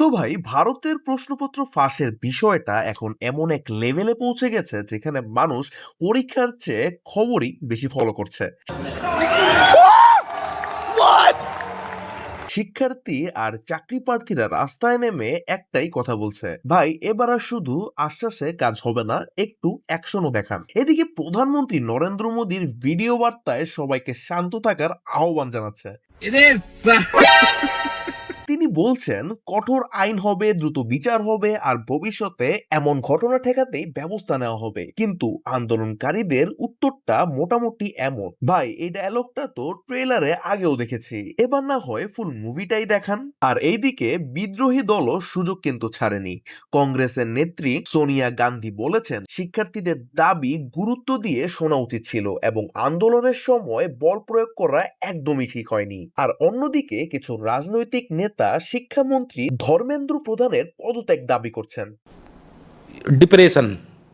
তো ভাই ভারতের প্রশ্নপত্র ফাঁসের বিষয়টা এখন এমন এক লেভেলে পৌঁছে গেছে যেখানে মানুষ পরীক্ষার চেয়ে খবরই বেশি ফলো করছে। শিক্ষার্থী আর চাকরি প্রার্থীরা রাস্তায় নেমে একটাই কথা বলছে, ভাই এবার আর শুধু আশ্বাসে কাজ হবে না, একটু অ্যাকশনও দেখান। এদিকে প্রধানমন্ত্রী নরেন্দ্র মোদীর ভিডিও বার্তায় সবাইকে শান্ত থাকার আহ্বান জানাচ্ছে। তিনি বলছেন কঠোর আইন হবে, দ্রুত বিচার হবে আর ভবিষ্যতে এমন ঘটনা ঠেকাতেই ব্যবস্থা নেওয়া হবে। কিন্তু আন্দোলনকারীদের উত্তরটা মোটামুটি এমন, ভাই এই ডায়লগটা তো ট্রেলারে আগেও দেখেছি, এবার না হয় ফুল মুভিটাই দেখান। আর এইদিকে বিদ্রোহী দলও সুযোগ কিন্তু ছাড়েনি। কংগ্রেসের নেত্রী সোনিয়া গান্ধী বলেছেন শিক্ষার্থীদের দাবি গুরুত্ব দিয়ে শোনা উচিত ছিল এবং আন্দোলনের সময় বল প্রয়োগ করা একদমই ঠিক হয়নি। আর অন্যদিকে কিছু রাজনৈতিক নেতা শিক্ষামন্ত্রী ধর্মেন্দ্র প্রধানের পদত্যাগ দাবি করছেন। डिप्रेशन।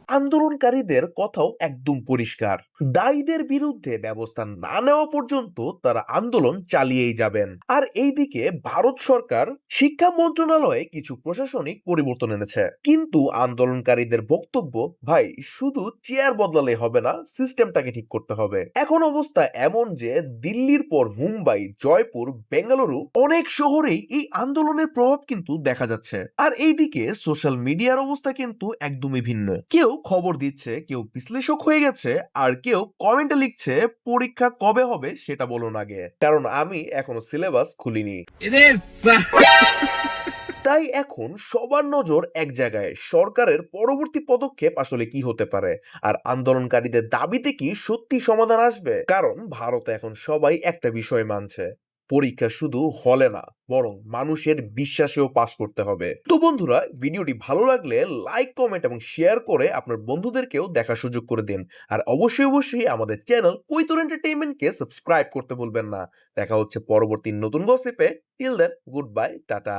আন্দোলনকারীদের কথাও একদম পরিষ্কার, দায়ীদের বিরুদ্ধে ব্যবস্থা না নেওয়া পর্যন্ত তারা আন্দোলন চালিয়েই যাবেন। আর এইদিকে ভারত সরকার শিক্ষা মন্ত্রণালয়ে কিছু প্রশাসনিক পরিবর্তন এনেছে, কিন্তু আন্দোলনকারীদের বক্তব্য, ভাই শুধু চেয়ার বদলালে হবে না, সিস্টেমটাকে ঠিক করতে হবে। এখন অবস্থা এমন যে দিল্লির পর মুম্বাই, জয়পুর, বেঙ্গালুরু অনেক শহরেই এই আন্দোলনের প্রভাব কিন্তু দেখা যাচ্ছে। আর এইদিকে সোশ্যাল মিডিয়ার অবস্থা কিন্তু একদমই ভিন্ন। কেউ খবর দিচ্ছে, কেউ বিশ্লেষক হয়ে গেছে, আর কেউ কমেন্টে লিখছে পরীক্ষা কবে হবে সেটা বলুন আগে, কারণ আমি এখনো সিলেবাস খুলিনি। তাই এখন সবার নজর এক জায়গায়, সরকারের পরবর্তী পদক্ষেপ আসলে কি হতে পারে, আর আন্দোলনকারীদের দাবিতে কি সত্যি সমাধান আসবে। কারণ ভারতে এখন সবাই একটা বিষয় মানছে, পরীক্ষা শুধু হলে না, বরং মানুষের বিশ্বাসেও পাশ করতে হবে। তো বন্ধুরা, ভিডিওটি ভালো লাগলে লাইক, কমেন্ট এবং শেয়ার করে আপনার বন্ধুদেরকেও দেখার সুযোগ করে দিন। আর অবশ্যই অবশ্যই আমাদের চ্যানেল কৈতুর এন্টারটেইনমেন্টকে সাবস্ক্রাইব করতে ভুলবেন না। দেখা হচ্ছে পরবর্তী নতুন গসিপে। Till then, good bye, tata.